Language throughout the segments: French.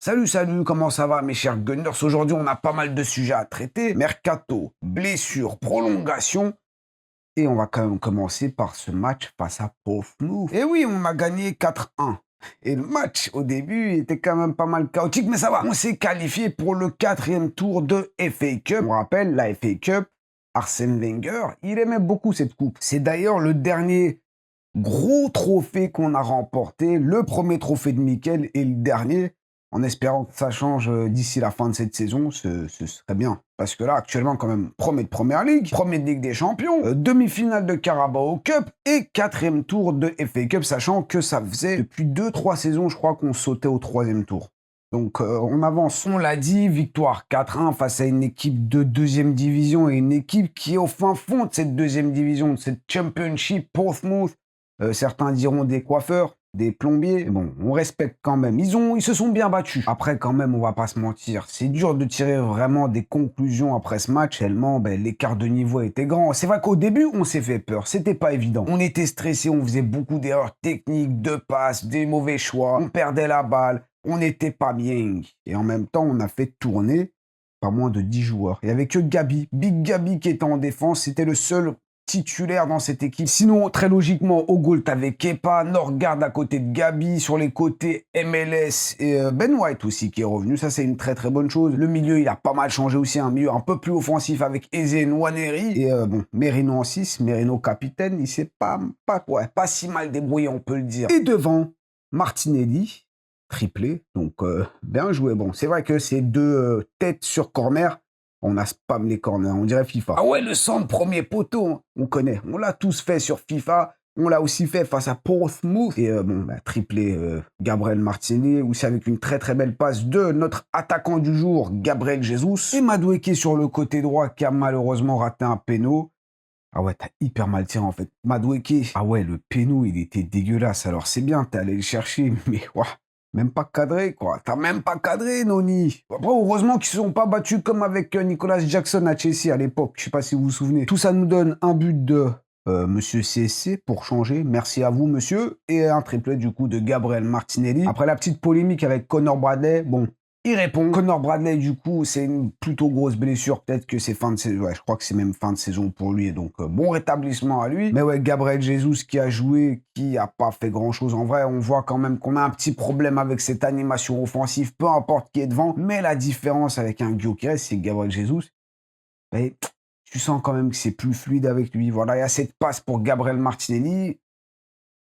Salut, salut, comment ça va mes chers Gunners? Aujourd'hui, on a pas mal de sujets à traiter. Mercato, blessures, prolongation. Et on va quand même commencer par ce match face à Portsmouth. Et oui, on a gagné 4-1. Et le match, au début, était quand même pas mal chaotique, mais ça va. On s'est qualifié pour le 4e tour de FA Cup. On rappelle, la FA Cup, Arsène Wenger, il aimait beaucoup cette coupe. C'est d'ailleurs le dernier gros trophée qu'on a remporté, le premier trophée de Mikel et le dernier, en espérant que ça change d'ici la fin de cette saison, ce serait bien. Parce que là, actuellement, quand même, premier de Première Ligue, premier de Ligue des Champions, demi-finale de Carabao Cup et 4e tour de FA Cup, sachant que ça faisait depuis 2-3 saisons, je crois, qu'on sautait au 3e tour. Donc on avance, on l'a dit, victoire 4-1 face à une équipe de 2e division et une équipe qui est au fin fond de cette 2e division, de cette Championship Portsmouth. Certains diront des coiffeurs, des plombiers. Bon, on respecte quand même. Ils se sont bien battus. Après, quand même, on va pas se mentir. C'est dur de tirer vraiment des conclusions après ce match, tellement l'écart de niveau était grand. C'est vrai qu'au début, on s'est fait peur. C'était pas évident. On était stressé, on faisait beaucoup d'erreurs techniques, de passes, des mauvais choix. On perdait la balle. On n'était pas bien. Et en même temps, on a fait tourner pas moins de 10 joueurs. Il n'y avait que Gabi, Big Gabi qui était en défense. C'était le seul titulaire dans cette équipe. Sinon, très logiquement, au goal, t'avais Kepa, Norgard à côté de Gabi, sur les côtés MLS et Ben White aussi qui est revenu. Ça, c'est une très très bonne chose. Le milieu, il a pas mal changé aussi, un milieu un peu plus offensif avec Eze Nwaneri et Merino en 6, Merino capitaine. Il s'est pas si mal débrouillé, on peut le dire. Et devant, Martinelli, triplé, donc bien joué. Bon, c'est vrai que c'est deux têtes sur corner. On a spam les corners, on dirait FIFA. Ah ouais, le centre, premier poteau, on connaît. On l'a tous fait sur FIFA. On l'a aussi fait face à Portsmouth. Et triplé Gabriel Martinelli, aussi avec une très très belle passe de notre attaquant du jour, Gabriel Jesus. Et Madueke sur le côté droit qui a malheureusement raté un péno. Ah ouais, t'as hyper mal tiré en fait. Madueke, ah ouais, le péno, il était dégueulasse. Alors c'est bien, t'es allé le chercher, mais ouah. Même pas cadré, quoi. T'as même pas cadré, Noni. Après, heureusement qu'ils ne se sont pas battus comme avec Nicolas Jackson à Chelsea à l'époque. Je sais pas si vous vous souvenez. Tout ça nous donne un but de Monsieur CSC pour changer. Merci à vous, monsieur. Et un triplé, du coup, de Gabriel Martinelli. Après la petite polémique avec Connor Bradley, bon, il répond. Connor Bradley, du coup, c'est une plutôt grosse blessure. Peut-être que c'est fin de saison. Ouais, je crois que c'est même fin de saison pour lui. Donc, bon rétablissement à lui. Mais ouais, Gabriel Jesus qui a joué, qui a pas fait grand-chose. En vrai, on voit quand même qu'on a un petit problème avec cette animation offensive, peu importe qui est devant. Mais la différence avec un Gyökeres, c'est que Gabriel Jesus, tu sens quand même que c'est plus fluide avec lui. Voilà, il y a cette passe pour Gabriel Martinelli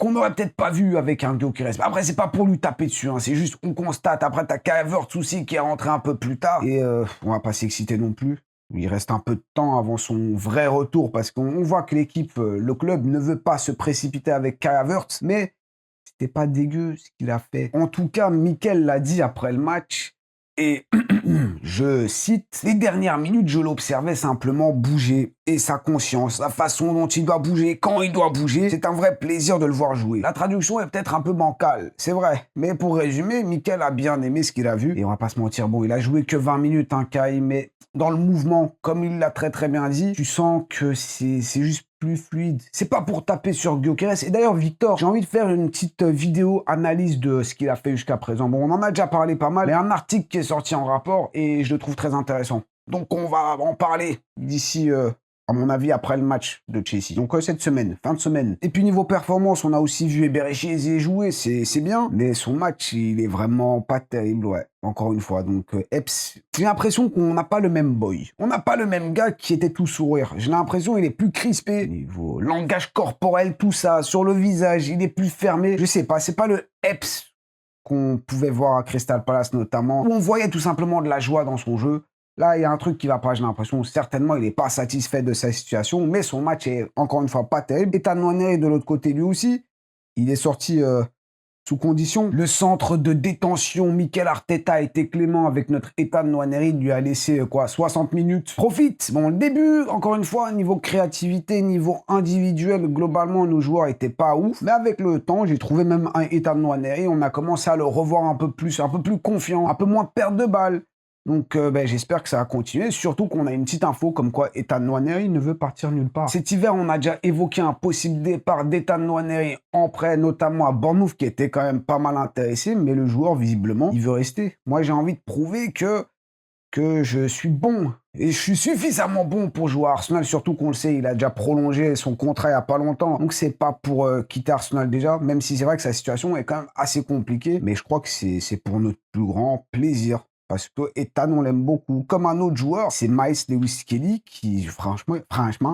qu'on n'aurait peut-être pas vu avec un Gyökeres. Après, c'est pas pour lui taper dessus, hein. C'est juste qu'on constate. Après, t'as Kai Havertz aussi qui est rentré un peu plus tard. Et on va pas s'exciter non plus. Il reste un peu de temps avant son vrai retour parce qu'on voit que l'équipe, le club ne veut pas se précipiter avec Kai Havertz. Mais c'était pas dégueu ce qu'il a fait. En tout cas, Mikel l'a dit après le match. Et je cite, les dernières minutes, je l'observais simplement bouger. Et sa conscience, la façon dont il doit bouger, quand il doit bouger, c'est un vrai plaisir de le voir jouer. La traduction est peut-être un peu bancale, c'est vrai. Mais pour résumer, Mikel a bien aimé ce qu'il a vu. Et on va pas se mentir, bon, il a joué que 20 minutes, hein, Kai, mais dans le mouvement, comme il l'a très très bien dit, tu sens que c'est juste plus fluide. C'est pas pour taper sur Gyökeres. Et d'ailleurs, Victor, j'ai envie de faire une petite vidéo analyse de ce qu'il a fait jusqu'à présent. Bon, on en a déjà parlé pas mal, mais un article qui est sorti en rapport et je le trouve très intéressant. Donc, on va en parler d'ici, à mon avis, après le match de Chelsea. Donc, cette semaine, fin de semaine. Et puis, niveau performance, on a aussi vu Eberechi Eze jouer, c'est bien. Mais son match, il est vraiment pas terrible, ouais. Encore une fois, donc Eps, j'ai l'impression qu'on n'a pas le même boy. On n'a pas le même gars qui était tout sourire. J'ai l'impression qu'il est plus crispé. Niveau langage corporel, tout ça, sur le visage, il est plus fermé. Je sais pas, c'est pas le Eps qu'on pouvait voir à Crystal Palace notamment, où on voyait tout simplement de la joie dans son jeu. Là, il y a un truc qui va pas, j'ai l'impression. Certainement, il n'est pas satisfait de sa situation, mais son match est, encore une fois, pas terrible. Ethan Nwaneri, de l'autre côté, lui aussi, il est sorti sous condition. Le centre de détention, Mikel Arteta a été clément avec notre Ethan Nwaneri, lui a laissé 60 minutes. Profite. Bon, le début, encore une fois, niveau créativité, niveau individuel, globalement, nos joueurs étaient pas ouf. Mais avec le temps, j'ai trouvé même un Ethan Nwaneri, on a commencé à le revoir un peu plus confiant, un peu moins perte de balles. Donc, j'espère que ça va continuer. Surtout qu'on a une petite info comme quoi Ethan Nwaneri ne veut partir nulle part. Cet hiver, on a déjà évoqué un possible départ d'Ethan Nwaneri en prêt, notamment à Bournemouth, qui était quand même pas mal intéressé. Mais le joueur, visiblement, il veut rester. Moi, j'ai envie de prouver que je suis bon. Et je suis suffisamment bon pour jouer à Arsenal, surtout qu'on le sait, il a déjà prolongé son contrat il n'y a pas longtemps. Donc c'est pas pour quitter Arsenal déjà, même si c'est vrai que sa situation est quand même assez compliquée. Mais je crois que c'est pour notre plus grand plaisir. Parce que Ethan, on l'aime beaucoup. Comme un autre joueur, c'est Miles Lewis-Kelly qui, franchement, là,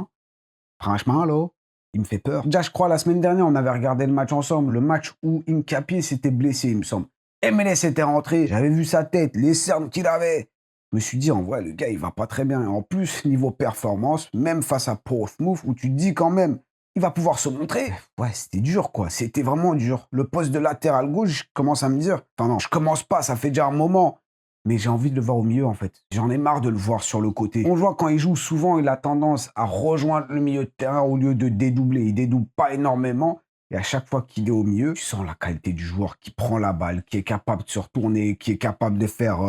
il me fait peur. Déjà, je crois, la semaine dernière, on avait regardé le match ensemble. Le match où Nketiah s'était blessé, il me semble. MLS était rentré, j'avais vu sa tête, les cernes qu'il avait. Je me suis dit, en vrai, le gars, il va pas très bien. Et en plus, niveau performance, même face à Portsmouth, où tu te dis quand même, il va pouvoir se montrer. Ouais, c'était dur, quoi. C'était vraiment dur. Le poste de latéral gauche, je commence à me dire... Enfin non, je commence pas, ça fait déjà un moment. Mais j'ai envie de le voir au milieu, en fait. J'en ai marre de le voir sur le côté. On voit quand il joue, souvent, il a tendance à rejoindre le milieu de terrain au lieu de dédoubler. Il dédouble pas énormément. Et à chaque fois qu'il est au milieu, tu sens la qualité du joueur qui prend la balle, qui est capable de se retourner, qui est capable de faire...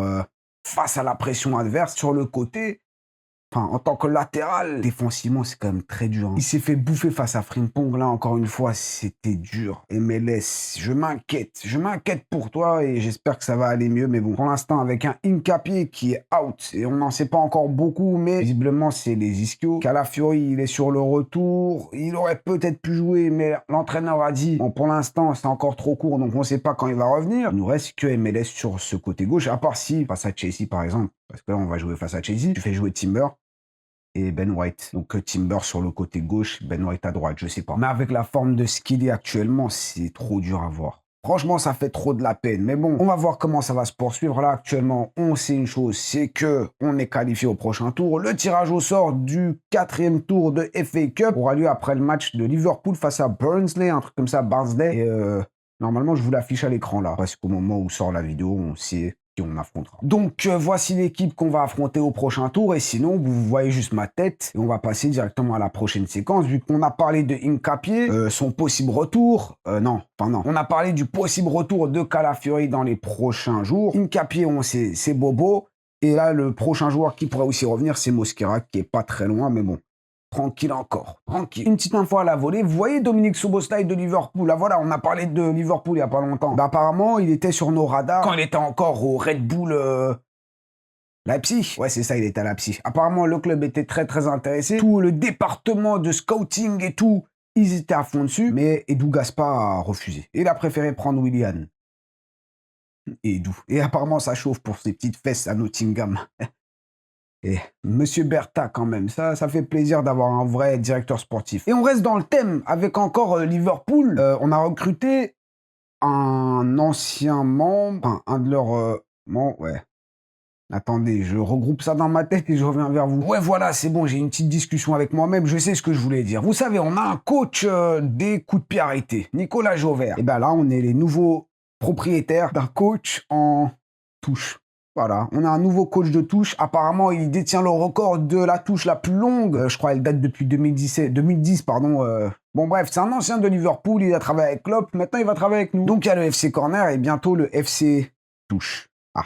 face à la pression adverse sur le côté, enfin, en tant que latéral, défensivement, c'est quand même très dur. Il s'est fait bouffer face à Frimpong, là, encore une fois, c'était dur. MLS, je m'inquiète pour toi et j'espère que ça va aller mieux. Mais bon, pour l'instant, avec un Nketiah qui est out, et on n'en sait pas encore beaucoup, mais visiblement, c'est les ischios. Calafiori, il est sur le retour. Il aurait peut-être pu jouer, mais l'entraîneur a dit, bon, pour l'instant, c'est encore trop court, donc on ne sait pas quand il va revenir. Il nous reste que MLS sur ce côté gauche, à part si, face à Chelsea, par exemple, parce que là, on va jouer face à Chelsea, tu fais jouer Timber et Ben White. Donc Timber sur le côté gauche, Ben White à droite, je sais pas. Mais avec la forme de ce qu'il est actuellement, c'est trop dur à voir. Franchement, ça fait trop de la peine. Mais bon, on va voir comment ça va se poursuivre. Là, actuellement, on sait une chose, c'est que on est qualifié au prochain tour. Le tirage au sort du 4e tour de FA Cup aura lieu après le match de Liverpool face à Barnsley, un truc comme ça, Barnsley. Et normalement, je vous l'affiche à l'écran là, parce qu'au moment où sort la vidéo, on sait qui on affrontera. Donc voici l'équipe qu'on va affronter au prochain tour et sinon vous voyez juste ma tête et on va passer directement à la prochaine séquence vu qu'on a parlé de Nketiah, son possible retour, non, on a parlé du possible retour de Calafiori dans les prochains jours. Nketiah, on sait, c'est Bobo et là le prochain joueur qui pourrait aussi revenir c'est Mosquera qui est pas très loin mais bon. Tranquille encore, tranquille. Une petite info à la volée. Vous voyez Dominique Szoboszlai de Liverpool. Là, voilà, on a parlé de Liverpool il n'y a pas longtemps. Bah, apparemment, il était sur nos radars quand il était encore au Red Bull Leipzig. Ouais, c'est ça, il était à Leipzig. Apparemment, le club était très, très intéressé. Tout le département de scouting et tout, ils étaient à fond dessus. Mais Edu Gaspar a refusé. Il a préféré prendre Willian. Et apparemment, ça chauffe pour ses petites fesses à Nottingham. Et Monsieur Bertha, quand même, ça fait plaisir d'avoir un vrai directeur sportif. Et on reste dans le thème avec encore Liverpool. On a recruté un ancien membre, enfin, un de leurs membres, ouais. Attendez, je regroupe ça dans ma tête et je reviens vers vous. Ouais, voilà, c'est bon, j'ai une petite discussion avec moi-même, je sais ce que je voulais dire. Vous savez, on a un coach des coups de pied arrêtés, Nicolas Jauvert. Et bien là, on est les nouveaux propriétaires d'un coach en touche. Voilà, on a un nouveau coach de touche. Apparemment, il détient le record de la touche la plus longue. Je crois qu'elle date depuis 2010, pardon. Bon, bref, c'est un ancien de Liverpool. Il a travaillé avec Klopp. Maintenant, il va travailler avec nous. Donc, il y a le FC Corner et bientôt le FC Touche. Ah.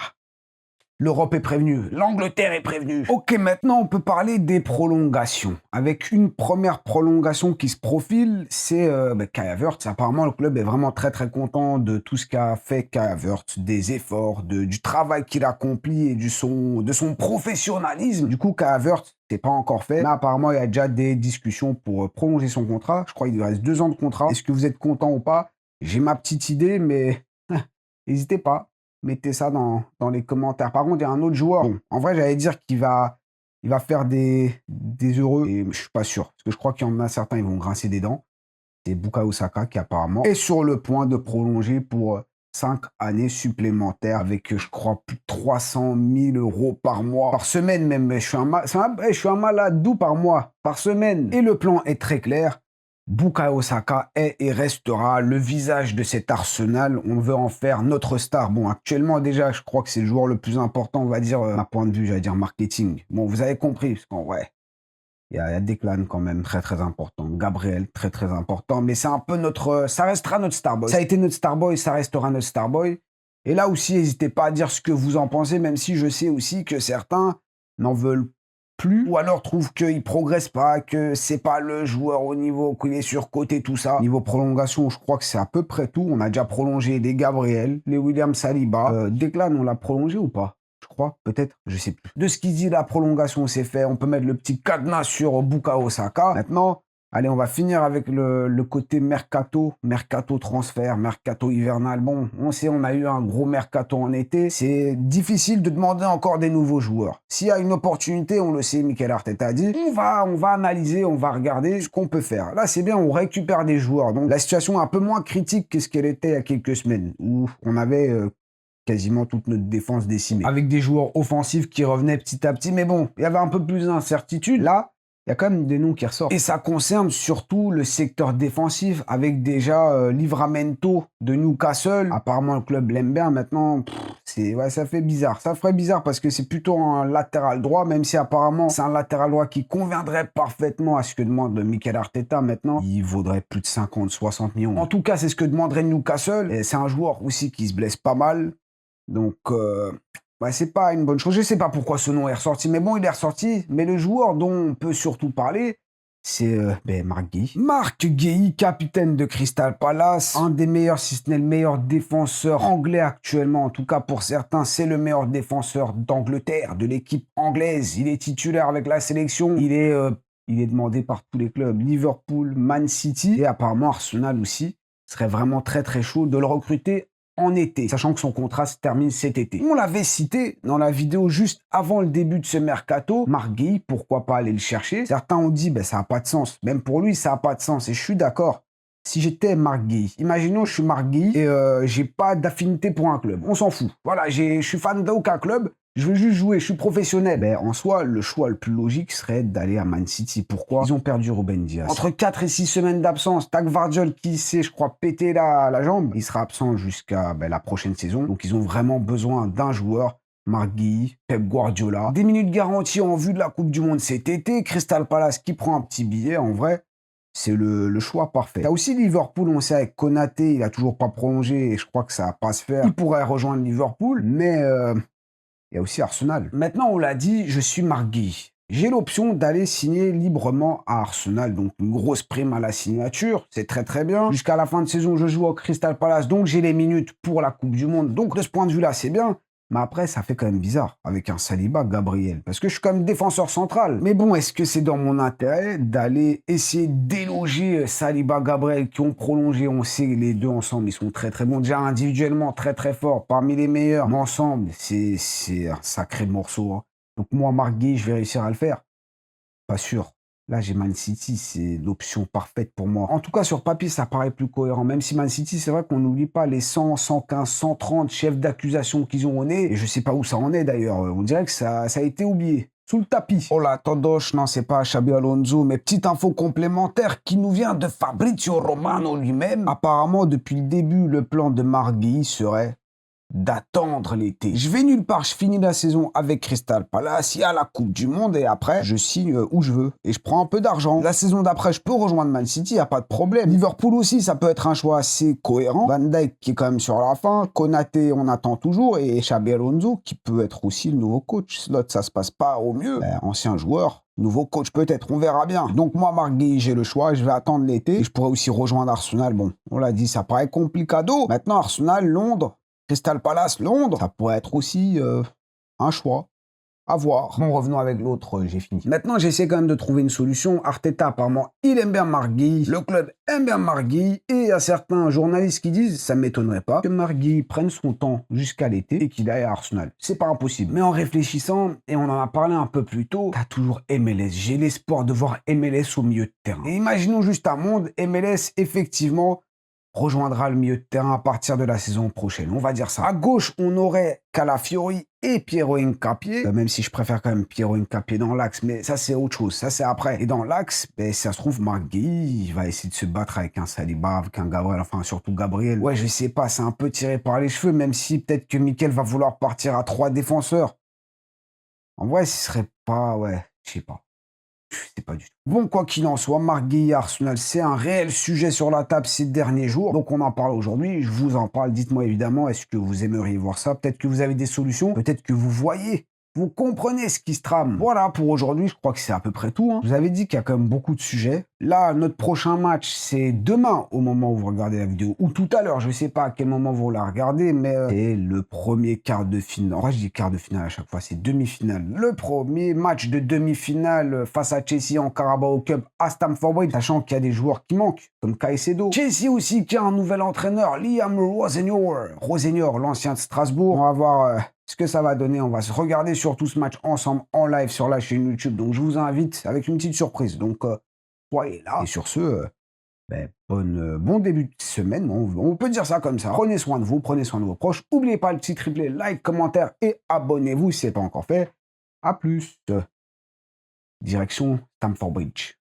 L'Europe est prévenue, l'Angleterre est prévenue. Ok, maintenant on peut parler des prolongations. Avec une première prolongation qui se profile, c'est Kai Havertz. Apparemment, le club est vraiment très très content de tout ce qu'a fait Kai Havertz, des efforts, du travail qu'il accomplit et de son professionnalisme. Du coup, Kai Havertz, c'est pas encore fait, mais apparemment il y a déjà des discussions pour prolonger son contrat. Je crois qu'il lui reste 2 ans de contrat. Est-ce que vous êtes content ou pas? J'ai ma petite idée, mais n'hésitez pas. Mettez ça dans les commentaires. Par contre, il y a un autre joueur. Bon, en vrai, j'allais dire qu'il va faire des heureux. Et je suis pas sûr. Parce que je crois qu'il y en a certains, ils vont grincer des dents. C'est Bukayo Saka qui apparemment est sur le point de prolonger pour 5 années supplémentaires avec, je crois, plus de 300 000 € par mois. Par semaine même. Je suis un malade. D'où par mois? Par semaine. Et le plan est très clair. Bukayo Saka est et restera le visage de cet Arsenal. On veut en faire notre star. Bon, actuellement, déjà, je crois que c'est le joueur le plus important, on va dire, à point de vue, j'allais dire marketing. Bon, vous avez compris, parce qu'en vrai, il y a Declan quand même, très très important. Gabriel, très très important. Mais c'est un peu ça restera notre starboy. Ça a été notre starboy, ça restera notre starboy. Et là aussi, n'hésitez pas à dire ce que vous en pensez, même si je sais aussi que certains n'en veulent plus, ou alors trouvent qu'il ne progresse pas, que c'est pas le joueur au niveau, qu'il est surcoté, tout ça. Niveau prolongation, je crois que c'est à peu près tout. On a déjà prolongé les Gabriel, les William Saliba. Declan, on l'a prolongé ou pas? Je crois, peut-être, je sais plus. De ce qu'il dit, la prolongation, c'est fait. On peut mettre le petit cadenas sur Bukayo Saka. Maintenant, allez, on va finir avec le côté mercato transfert, mercato hivernal. Bon, on sait, on a eu un gros mercato en été. C'est difficile de demander encore des nouveaux joueurs. S'il y a une opportunité, on le sait, Mikel Arteta a dit, on va analyser, on va regarder ce qu'on peut faire. Là, c'est bien, on récupère des joueurs. Donc, la situation est un peu moins critique que ce qu'elle était il y a quelques semaines, où on avait quasiment toute notre défense décimée. Avec des joueurs offensifs qui revenaient petit à petit. Mais bon, il y avait un peu plus d'incertitude. Là, il y a quand même des noms qui ressortent. Et ça concerne surtout le secteur défensif, avec déjà Livramento de Newcastle. Apparemment, le club l'aime bien. Maintenant, ça fait bizarre. Ça ferait bizarre parce que c'est plutôt un latéral droit, même si apparemment, c'est un latéral droit qui conviendrait parfaitement à ce que demande Mikel Arteta maintenant. Il vaudrait plus de 50, 60 millions. En tout cas, c'est ce que demanderait Newcastle. Et c'est un joueur aussi qui se blesse pas mal. Donc, c'est pas une bonne chose. Je sais pas pourquoi ce nom est ressorti, mais bon, il est ressorti. Mais le joueur dont on peut surtout parler, c'est Marc Guéhi. Marc Guéhi, capitaine de Crystal Palace, un des meilleurs, si ce n'est le meilleur défenseur anglais actuellement. En tout cas, pour certains, c'est le meilleur défenseur d'Angleterre, de l'équipe anglaise. Il est titulaire avec la sélection. Il est demandé par tous les clubs. Liverpool, Man City et apparemment Arsenal aussi. Ce serait vraiment très très chaud de le recruter en été, sachant que son contrat se termine cet été. On l'avait cité dans la vidéo juste avant le début de ce mercato. Marc Guéhi, pourquoi pas aller le chercher? Certains ont dit, ça n'a pas de sens. Même pour lui, ça n'a pas de sens. Et je suis d'accord. Si j'étais Marc Guéhi, imaginons je suis Marc Guéhi et j'ai pas d'affinité pour un club. On s'en fout. Voilà, je suis fan d'aucun club. Je veux juste jouer, je suis professionnel. En soi, le choix le plus logique serait d'aller à Man City. Pourquoi? Ils ont perdu Ruben Dias. Entre 4 et 6 semaines d'absence, Tac Vardiol qui s'est, je crois, pété la jambe, il sera absent jusqu'à la prochaine saison. Donc, ils ont vraiment besoin d'un joueur. Marc Guéhi, Pep Guardiola. Des minutes garanties en vue de la Coupe du Monde cet été. Crystal Palace qui prend un petit billet, en vrai. C'est le choix parfait. T'as aussi Liverpool, on sait avec Konaté, il a toujours pas prolongé et je crois que ça va pas se faire. Il pourrait rejoindre Liverpool, mais il y a aussi Arsenal. Maintenant, on l'a dit, je suis Marc Guéhi. J'ai l'option d'aller signer librement à Arsenal, donc une grosse prime à la signature, c'est très très bien. Jusqu'à la fin de saison, je joue au Crystal Palace, donc j'ai les minutes pour la Coupe du Monde. Donc de ce point de vue-là, c'est bien. Mais après, ça fait quand même bizarre avec un Saliba Gabriel, parce que je suis quand même défenseur central. Mais bon, est-ce que c'est dans mon intérêt d'aller essayer de déloger Saliba Gabriel qui ont prolongé? On sait les deux ensemble, ils sont très très bons. Déjà individuellement très très forts, parmi les meilleurs. Mais ensemble, c'est un sacré morceau. Hein. Donc moi, Marc Guéhi, je vais réussir à le faire? Pas sûr. Là, j'ai Man City, c'est l'option parfaite pour moi. En tout cas, sur papier, ça paraît plus cohérent. Même si Man City, c'est vrai qu'on n'oublie pas les 100, 115, 130 chefs d'accusation qu'ils ont au nez. Et je sais pas où ça en est d'ailleurs. On dirait que ça a été oublié. Sous le tapis. Oh là, Todoche, non, c'est pas Xabi Alonso, mais petite info complémentaire qui nous vient de Fabrizio Romano lui-même. Apparemment, depuis le début, le plan de Marc Guéhi serait d'attendre l'été. Je vais nulle part, je finis la saison avec Crystal Palace, il y a la Coupe du Monde et après, je signe où je veux et je prends un peu d'argent. La saison d'après, je peux rejoindre Man City, il n'y a pas de problème. Liverpool aussi, ça peut être un choix assez cohérent. Van Dijk qui est quand même sur la fin, Konaté, on attend toujours et Xabi Alonso qui peut être aussi le nouveau coach. Slot, ça se passe pas au mieux. Ancien joueur. Nouveau coach peut-être, on verra bien. Donc moi, Marc Guéhi, j'ai le choix, je vais attendre l'été. Et je pourrais aussi rejoindre Arsenal. Bon, on l'a dit, ça paraît complicado. Maintenant, Arsenal, Londres, Crystal Palace, Londres, ça pourrait être aussi un choix. À voir. Bon, revenons avec l'autre, j'ai fini. Maintenant, j'essaie quand même de trouver une solution. Arteta, apparemment, il aime bien Marc Guéhi. Le club aime bien Marc Guéhi. Et il y a certains journalistes qui disent, ça ne m'étonnerait pas, que Marc Guéhi prenne son temps jusqu'à l'été et qu'il aille à Arsenal. C'est pas impossible. Mais en réfléchissant, et on en a parlé un peu plus tôt, t'as toujours MLS. J'ai l'espoir de voir MLS au milieu de terrain. Et imaginons juste un monde, MLS, effectivement, rejoindra le milieu de terrain à partir de la saison prochaine. On va dire ça. À gauche, on aurait Calafiori et Piero Hincapié. Même si je préfère quand même Piero Hincapié dans l'axe, mais ça c'est autre chose. Ça c'est après. Et dans l'axe, ça se trouve, Marc Guéhi, il va essayer de se battre avec un Saliba, avec un Gabriel, enfin surtout Gabriel. Ouais, je sais pas, c'est un peu tiré par les cheveux, même si peut-être que Mikel va vouloir partir à 3 défenseurs. En vrai, ce serait pas, ouais, je sais pas. je sais pas du tout. Bon, quoi qu'il en soit, Marc Guéhi Arsenal, c'est un réel sujet sur la table ces derniers jours. Donc on en parle aujourd'hui, je vous en parle. Dites-moi évidemment, est-ce que vous aimeriez voir ça? Peut-être que vous avez des solutions, peut-être que vous voyez. Vous comprenez ce qui se trame. Voilà, pour aujourd'hui, je crois que c'est à peu près tout. Je vous avais dit qu'il y a quand même beaucoup de sujets. Là, notre prochain match, c'est demain, au moment où vous regardez la vidéo, ou tout à l'heure, je ne sais pas à quel moment vous la regardez, mais c'est le premier quart de finale. En vrai, je dis quart de finale à chaque fois, c'est demi-finale. Le premier match de demi-finale face à Chelsea en Carabao Cup à Stamford Bridge, sachant qu'il y a des joueurs qui manquent, comme Caicedo. Chelsea aussi qui a un nouvel entraîneur, Liam Rosenior, l'ancien de Strasbourg. On va voir ce que ça va donner. On va se regarder surtout ce match ensemble en live sur la chaîne YouTube. Donc je vous invite avec une petite surprise. Donc soyez là. Et sur ce, bon début de semaine. On peut dire ça comme ça. Prenez soin de vous, prenez soin de vos proches. N'oubliez pas le petit triplé, like, commentaire et abonnez-vous si ce n'est pas encore fait. A plus. Direction Stamford Bridge.